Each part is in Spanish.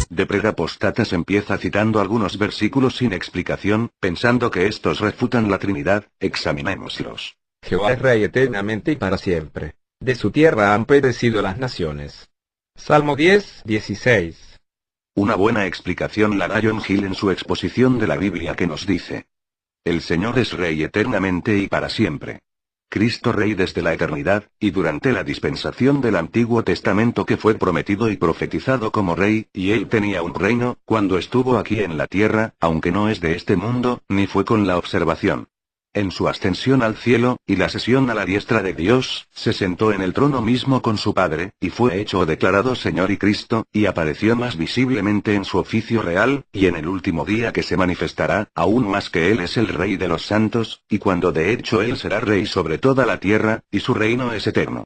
De Predapóstatas empieza citando algunos versículos sin explicación, pensando que estos refutan la Trinidad. Examinémoslos. Jehová es Rey eternamente y para siempre. De su tierra han perecido las naciones. Salmo 10, 16. Una buena explicación la da John Gill en su exposición de la Biblia, que nos dice: el Señor es Rey eternamente y para siempre. Cristo Rey desde la eternidad, y durante la dispensación del Antiguo Testamento que fue prometido y profetizado como Rey, y Él tenía un reino, cuando estuvo aquí en la tierra, aunque no es de este mundo, ni fue con la observación. En su ascensión al cielo, y la sesión a la diestra de Dios, se sentó en el trono mismo con su Padre, y fue hecho o declarado Señor y Cristo, y apareció más visiblemente en su oficio real, y en el último día que se manifestará, aún más que Él es el Rey de los santos, y cuando de hecho Él será Rey sobre toda la tierra, y su reino es eterno.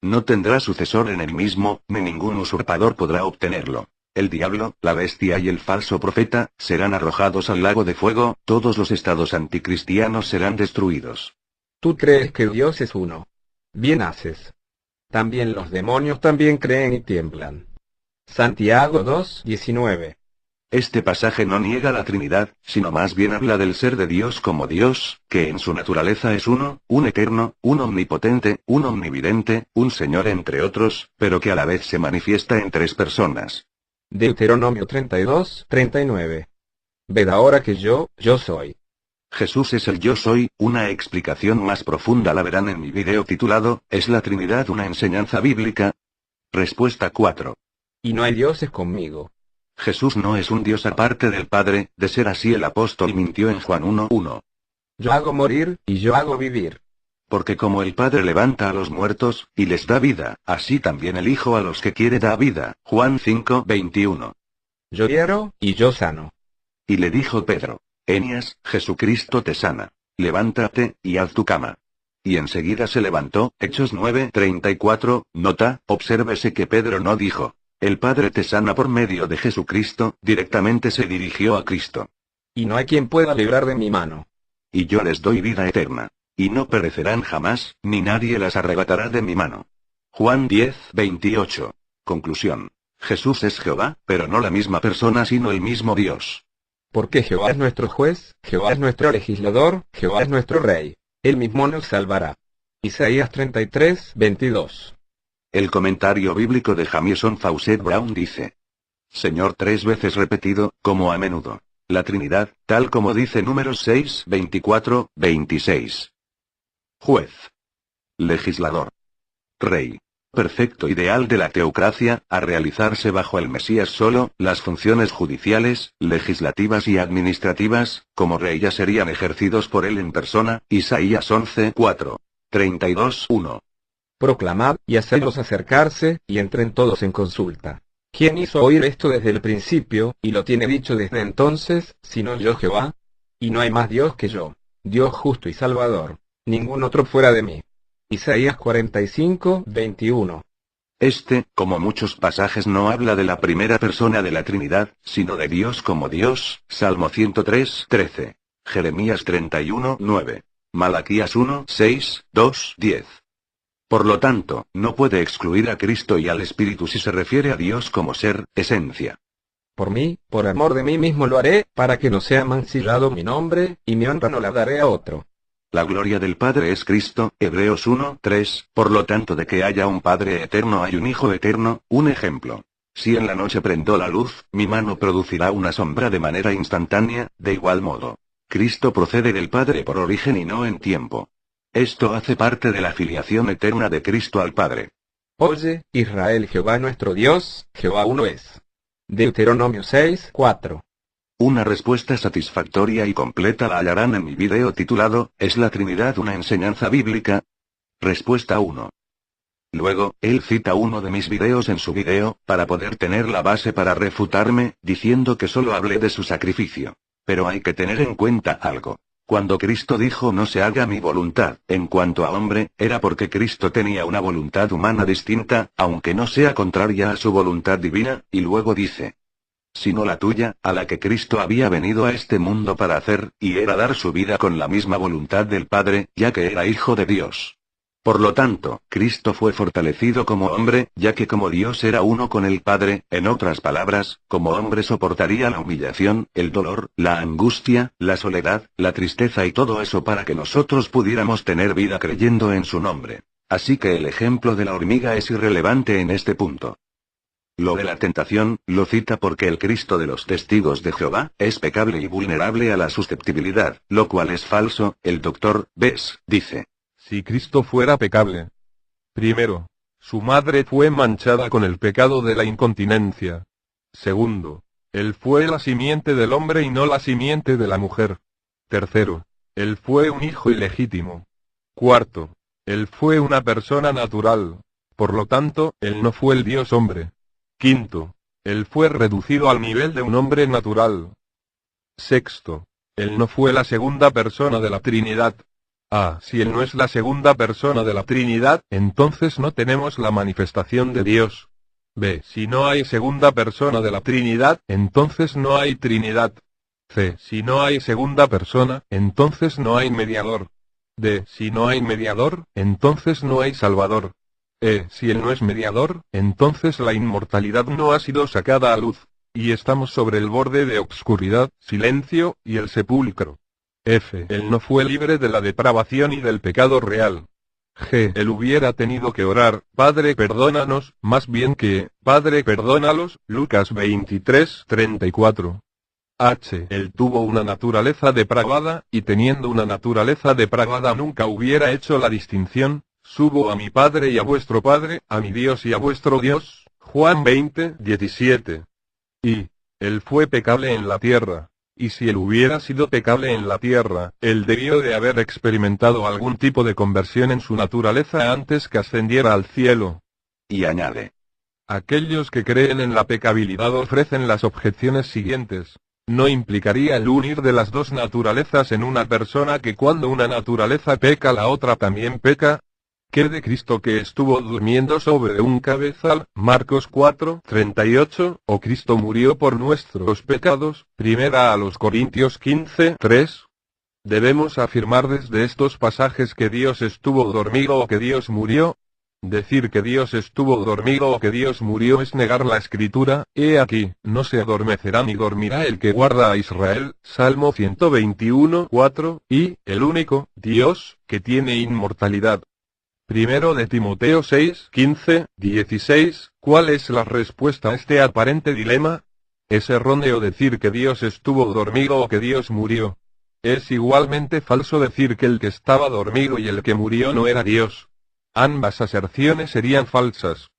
No tendrá sucesor en él mismo, ni ningún usurpador podrá obtenerlo. El diablo, la bestia y el falso profeta, serán arrojados al lago de fuego, todos los estados anticristianos serán destruidos. Tú crees que Dios es uno. Bien haces. También los demonios también creen y tiemblan. Santiago 2, 19. Este pasaje no niega la Trinidad, sino más bien habla del ser de Dios como Dios, que en su naturaleza es uno, un eterno, un omnipotente, un omnividente, un Señor entre otros, pero que a la vez se manifiesta en tres personas. Deuteronomio 32, 39. Ved ahora que yo soy. Jesús es el yo soy. Una explicación más profunda la verán en mi video titulado, ¿es la Trinidad una enseñanza bíblica? Respuesta 4. Y no hay dioses conmigo. Jesús no es un Dios aparte del Padre, de ser así el apóstol mintió en Juan 1:1. Yo hago morir, y yo hago vivir. Porque como el Padre levanta a los muertos, y les da vida, así también el Hijo a los que quiere da vida. Juan 5:21. Yo hiero, y yo sano. Y le dijo Pedro: Eneas, Jesucristo te sana. Levántate, y haz tu cama. Y enseguida se levantó. Hechos 9:34. Nota, obsérvese que Pedro no dijo: el Padre te sana por medio de Jesucristo, directamente se dirigió a Cristo. Y no hay quien pueda librar de mi mano. Y yo les doy vida eterna. Y no perecerán jamás, ni nadie las arrebatará de mi mano. Juan 10:28. Conclusión. Jesús es Jehová, pero no la misma persona sino el mismo Dios. Porque Jehová es nuestro juez, Jehová es nuestro legislador, Jehová es nuestro rey. Él mismo nos salvará. Isaías 33:22. El comentario bíblico de Jamieson Fausset Brown dice: Señor tres veces repetido, como a menudo. La Trinidad, tal como dice Números 6, 24, 26. Juez. Legislador. Rey. Perfecto ideal de la teocracia, a realizarse bajo el Mesías solo. Las funciones judiciales, legislativas y administrativas, como rey ya serían ejercidos por él en persona. Isaías 11, 4. 32:1. Proclamad, y hacedlos acercarse, y entren todos en consulta. ¿Quién hizo oír esto desde el principio, y lo tiene dicho desde entonces, sino yo Jehová? Y no hay más Dios que yo, Dios justo y salvador, ningún otro fuera de mí. Isaías 45:21. Este, como muchos pasajes, no habla de la primera persona de la Trinidad, sino de Dios como Dios. Salmo 103:13. Jeremías 31:9. Malaquías 1:6, 2:10. Por lo tanto, no puede excluir a Cristo y al Espíritu si se refiere a Dios como ser, esencia. Por mí, por amor de mí mismo lo haré, para que no sea mancillado mi nombre, y mi honra no la daré a otro. La gloria del Padre es Cristo, Hebreos 1:3, por lo tanto de que haya un Padre eterno hay un Hijo eterno. Un ejemplo. Si en la noche prendo la luz, mi mano producirá una sombra de manera instantánea. De igual modo, Cristo procede del Padre por origen y no en tiempo. Esto hace parte de la filiación eterna de Cristo al Padre. Oye, Israel, Jehová nuestro Dios, Jehová uno es. Deuteronomio 6:4. Una respuesta satisfactoria y completa la hallarán en mi video titulado, ¿es la Trinidad una enseñanza bíblica? Respuesta 1. Luego, él cita uno de mis videos en su video, para poder tener la base para refutarme, diciendo que solo hablé de su sacrificio. Pero hay que tener en cuenta algo. Cuando Cristo dijo no se haga mi voluntad, en cuanto a hombre, era porque Cristo tenía una voluntad humana distinta, aunque no sea contraria a su voluntad divina, y luego dice, sino la tuya, a la que Cristo había venido a este mundo para hacer, y era dar su vida con la misma voluntad del Padre, ya que era Hijo de Dios. Por lo tanto, Cristo fue fortalecido como hombre, ya que como Dios era uno con el Padre, en otras palabras, como hombre soportaría la humillación, el dolor, la angustia, la soledad, la tristeza y todo eso para que nosotros pudiéramos tener vida creyendo en su nombre. Así que el ejemplo de la hormiga es irrelevante en este punto. Lo de la tentación, lo cita porque el Cristo de los testigos de Jehová, es pecable y vulnerable a la susceptibilidad, lo cual es falso. El Dr. Bess dice: si Cristo fuera pecable. Primero, su madre fue manchada con el pecado de la incontinencia. Segundo, él fue la simiente del hombre y no la simiente de la mujer. Tercero, él fue un hijo ilegítimo. Cuarto, él fue una persona natural. Por lo tanto, él no fue el Dios hombre. Quinto, él fue reducido al nivel de un hombre natural. Sexto, él no fue la segunda persona de la Trinidad. Si él no es la segunda persona de la Trinidad, entonces no tenemos la manifestación de Dios. B. Si no hay segunda persona de la Trinidad, entonces no hay Trinidad. C. Si no hay segunda persona, entonces no hay mediador. D. Si no hay mediador, entonces no hay Salvador. E. Si él no es mediador, entonces la inmortalidad no ha sido sacada a luz, y estamos sobre el borde de obscuridad, silencio, y el sepulcro. F. Él no fue libre de la depravación y del pecado real. G. Él hubiera tenido que orar, Padre perdónanos, más bien que, Padre perdónalos, Lucas 23:34. H. Él tuvo una naturaleza depravada, y teniendo una naturaleza depravada nunca hubiera hecho la distinción, subo a mi Padre y a vuestro Padre, a mi Dios y a vuestro Dios, Juan 20:17. I. Él fue pecable en la tierra. Y si él hubiera sido pecable en la tierra, él debió de haber experimentado algún tipo de conversión en su naturaleza antes que ascendiera al cielo. Y añade: aquellos que creen en la pecabilidad ofrecen las objeciones siguientes. ¿No implicaría el unir de las dos naturalezas en una persona que cuando una naturaleza peca la otra también peca? ¿Qué de Cristo que estuvo durmiendo sobre un cabezal, Marcos 4:38, o Cristo murió por nuestros pecados, primera a los Corintios 15:3? ¿Debemos afirmar desde estos pasajes que Dios estuvo dormido o que Dios murió? Decir que Dios estuvo dormido o que Dios murió es negar la Escritura. He aquí, no se adormecerá ni dormirá el que guarda a Israel, Salmo 121:4, y, el único, Dios, que tiene inmortalidad. Primero de Timoteo 6:15-16, ¿cuál es la respuesta a este aparente dilema? Es erróneo decir que Dios estuvo dormido o que Dios murió. Es igualmente falso decir que el que estaba dormido y el que murió no era Dios. Ambas aserciones serían falsas.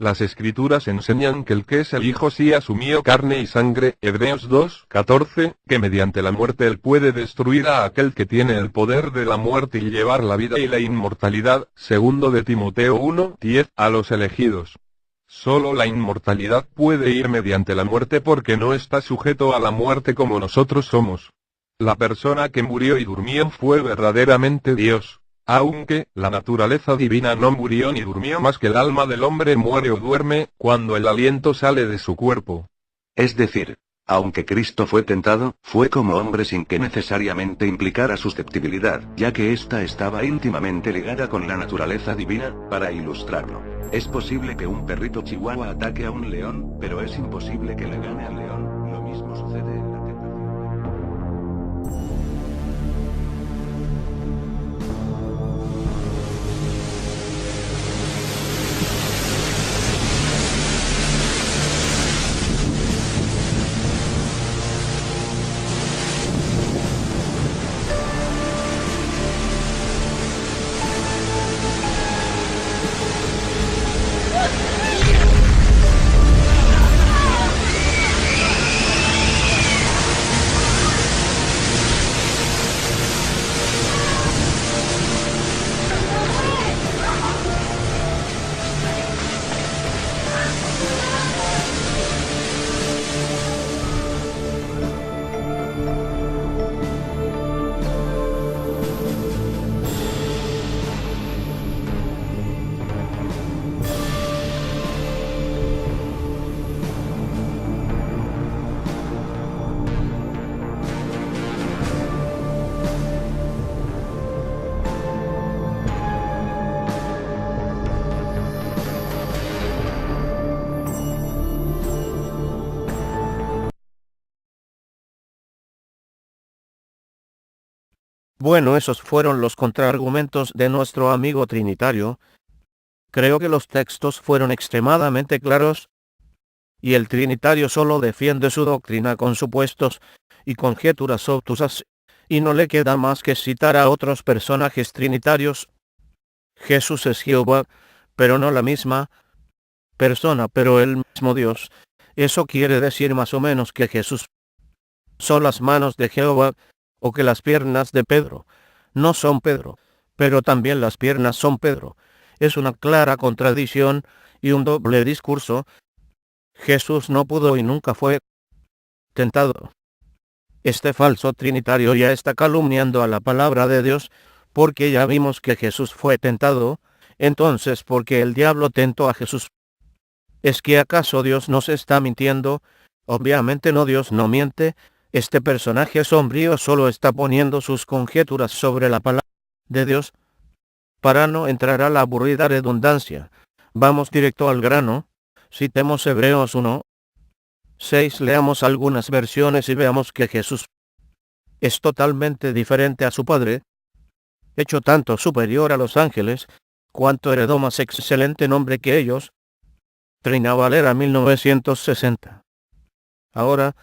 Las Escrituras enseñan que el que es el Hijo sí asumió carne y sangre, Hebreos 2:14, que mediante la muerte él puede destruir a aquel que tiene el poder de la muerte y llevar la vida y la inmortalidad, segundo de Timoteo 1:10, a los elegidos. Solo la inmortalidad puede ir mediante la muerte porque no está sujeto a la muerte como nosotros somos. La persona que murió y durmió fue verdaderamente Dios. Aunque, la naturaleza divina no murió ni durmió más que el alma del hombre muere o duerme, cuando el aliento sale de su cuerpo. Es decir, aunque Cristo fue tentado, fue como hombre sin que necesariamente implicara susceptibilidad, ya que ésta estaba íntimamente ligada con la naturaleza divina. Para ilustrarlo, es posible que un perrito chihuahua ataque a un león, pero es imposible que le gane al león. Lo mismo sucede en la tentación. Bueno, esos fueron los contraargumentos de nuestro amigo trinitario. Creo que los textos fueron extremadamente claros, y el trinitario solo defiende su doctrina con supuestos y conjeturas obtusas, y no le queda más que citar a otros personajes trinitarios. Jesús es Jehová, pero no la misma persona, pero el mismo Dios. Eso quiere decir más o menos que Jesús son las manos de Jehová, o que las piernas de Pedro no son Pedro, pero también las piernas son Pedro. Es una clara contradicción y un doble discurso. Jesús no pudo y nunca fue tentado. Este falso trinitario ya está calumniando a la palabra de Dios, porque ya vimos que Jesús fue tentado. Entonces, ¿por qué el diablo tentó a Jesús? ¿Es que acaso Dios nos está mintiendo? Obviamente no, Dios no miente. Este personaje sombrío solo está poniendo sus conjeturas sobre la palabra de Dios. Para no entrar a la aburrida redundancia, vamos directo al grano. Citemos Hebreos 1:6, leamos algunas versiones y veamos que Jesús es totalmente diferente a su Padre, hecho tanto superior a los ángeles, cuanto heredó más excelente nombre que ellos. Reina Valera 1960. Ahora,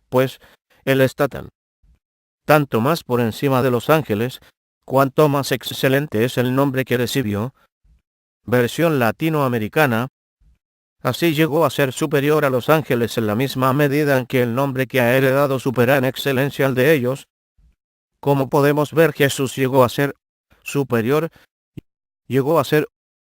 pues, Él está tanto más por encima de los ángeles, cuanto más excelente es el nombre que recibió. Versión latinoamericana. Así llegó a ser superior a los ángeles en la misma medida en que el nombre que ha heredado supera en excelencia al de ellos. Como podemos ver, Jesús llegó a ser superior.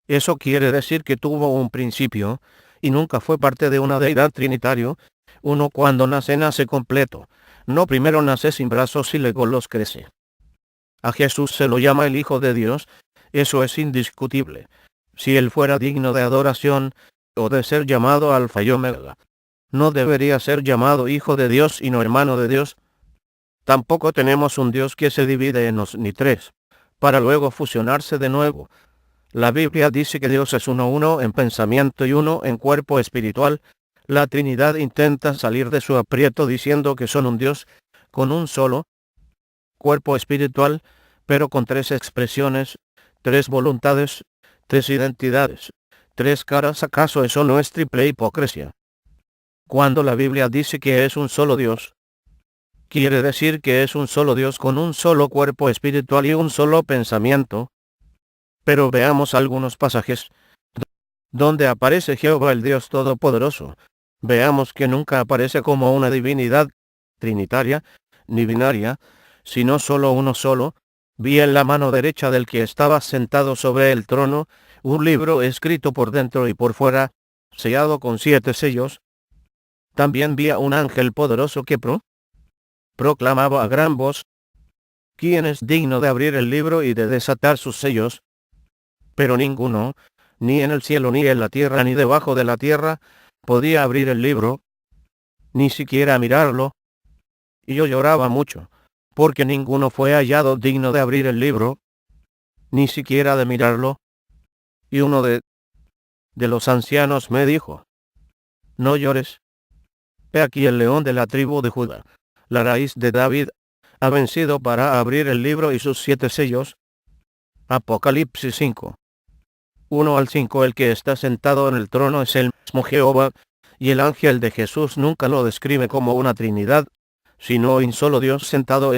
Eso quiere decir que tuvo un principio, y nunca fue parte de una deidad trinitario. Uno cuando nace completo. No primero nace sin brazos y luego los crece. A Jesús se lo llama el Hijo de Dios. Eso es indiscutible. Si Él fuera digno de adoración, o de ser llamado Alfa y Omega, no debería ser llamado Hijo de Dios y no hermano de Dios. Tampoco tenemos un Dios que se divide en dos ni tres, para luego fusionarse de nuevo. La Biblia dice que Dios es uno en pensamiento y uno en cuerpo espiritual. La Trinidad intenta salir de su aprieto diciendo que son un Dios con un solo cuerpo espiritual, pero con tres expresiones, tres voluntades, tres identidades, tres caras. ¿Acaso eso no es triple hipocresía? Cuando la Biblia dice que es un solo Dios, quiere decir que es un solo Dios con un solo cuerpo espiritual y un solo pensamiento. Pero veamos algunos pasajes donde aparece Jehová el Dios Todopoderoso. Veamos que nunca aparece como una divinidad trinitaria, ni binaria, sino solo uno solo. Vi en la mano derecha del que estaba sentado sobre el trono un libro escrito por dentro y por fuera, sellado con 7 sellos. También vi a un ángel poderoso que proclamaba a gran voz: ¿quién es digno de abrir el libro y de desatar sus sellos? Pero ninguno, ni en el cielo, ni en la tierra, ni debajo de la tierra, podía abrir el libro, ni siquiera mirarlo. Y yo lloraba mucho, porque ninguno fue hallado digno de abrir el libro, ni siquiera de mirarlo. Y uno de los ancianos me dijo: no llores. He aquí el león de la tribu de Judá, la raíz de David, ha vencido para abrir el libro y sus 7 sellos. Apocalipsis 5:1-5. El que está sentado en el trono es el mismo Jehová, y el ángel de Jesús nunca lo describe como una trinidad, sino un solo Dios sentado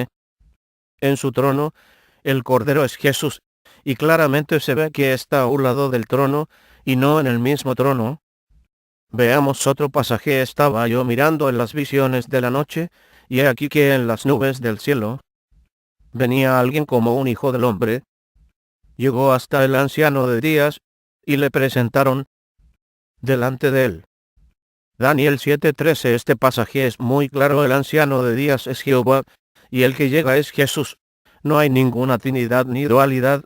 en su trono. El Cordero es Jesús, y claramente se ve que está a un lado del trono, y no en el mismo trono. Veamos otro pasaje. Estaba yo mirando en las visiones de la noche, y he aquí que en las nubes del cielo venía alguien como un hijo del hombre. Llegó hasta el anciano de días, y le presentaron delante de él. Daniel 7:13. Este pasaje es muy claro. El anciano de días es Jehová, y el que llega es Jesús. No hay ninguna trinidad ni dualidad,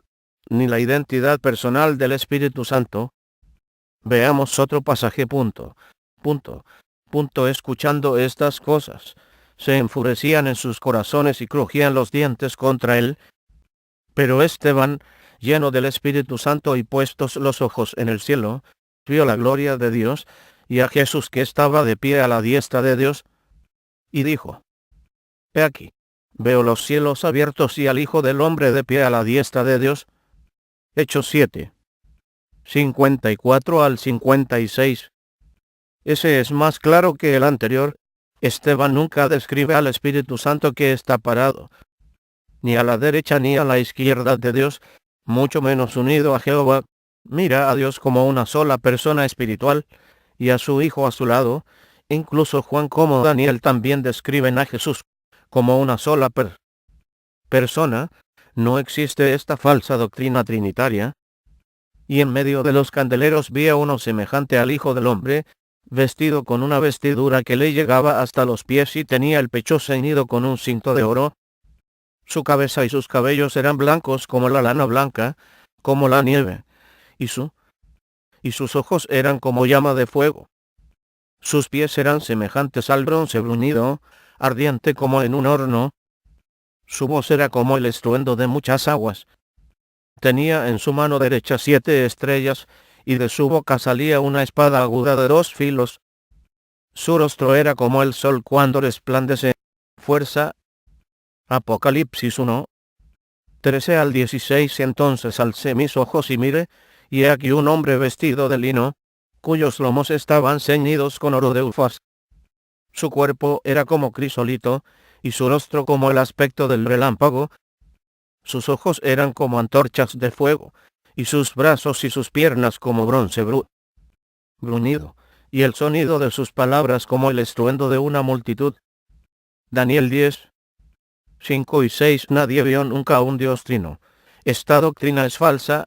ni la identidad personal del Espíritu Santo. Veamos otro pasaje. Escuchando estas cosas, se enfurecían en sus corazones y crujían los dientes contra él. Pero Esteban, lleno del Espíritu Santo y puestos los ojos en el cielo, vio la gloria de Dios, y a Jesús que estaba de pie a la diestra de Dios, y dijo: he aquí, Veo los cielos abiertos y al Hijo del Hombre de pie a la diestra de Dios. Hechos 7. 54 al 56. Ese es más claro que el anterior. Esteban nunca describe al Espíritu Santo que está parado, ni a la derecha ni a la izquierda de Dios, mucho menos unido a Jehová. Mira a Dios como una sola persona espiritual, y a su Hijo a su lado. Incluso Juan como Daniel también describen a Jesús como una sola persona. No existe esta falsa doctrina trinitaria. Y en medio de los candeleros vi a uno semejante al Hijo del Hombre, vestido con una vestidura que le llegaba hasta los pies y tenía el pecho ceñido con un cinto de oro. Su cabeza y sus cabellos eran blancos como la lana blanca, como la nieve, y sus ojos eran como llama de fuego. Sus pies eran semejantes al bronce bruñido, ardiente como en un horno. Su voz era como el estruendo de muchas aguas. Tenía en su mano derecha 7 estrellas, y de su boca salía una espada aguda de 2 filos. Su rostro era como el sol cuando resplandece. Fuerza. Apocalipsis 1. 13 al 16. Entonces alcé mis ojos y miré, y he aquí un hombre vestido de lino, cuyos lomos estaban ceñidos con oro de Ufaz. Su cuerpo era como crisolito, y su rostro como el aspecto del relámpago. Sus ojos eran como antorchas de fuego, y sus brazos y sus piernas como bronce bruñido, y el sonido de sus palabras como el estruendo de una multitud. Daniel 10. 5 y 6. Nadie vio nunca a un Dios trino. Esta doctrina es falsa.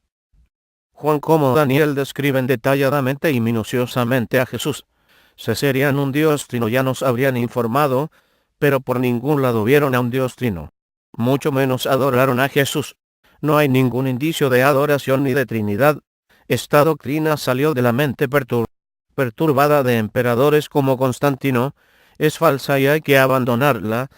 Juan como Daniel describen detalladamente y minuciosamente a Jesús. Si serían un Dios trino ya nos habrían informado, pero por ningún lado vieron a un Dios trino. Mucho menos adoraron a Jesús. No hay ningún indicio de adoración ni de Trinidad. Esta doctrina salió de la mente perturbada de emperadores como Constantino. Es falsa y hay que abandonarla,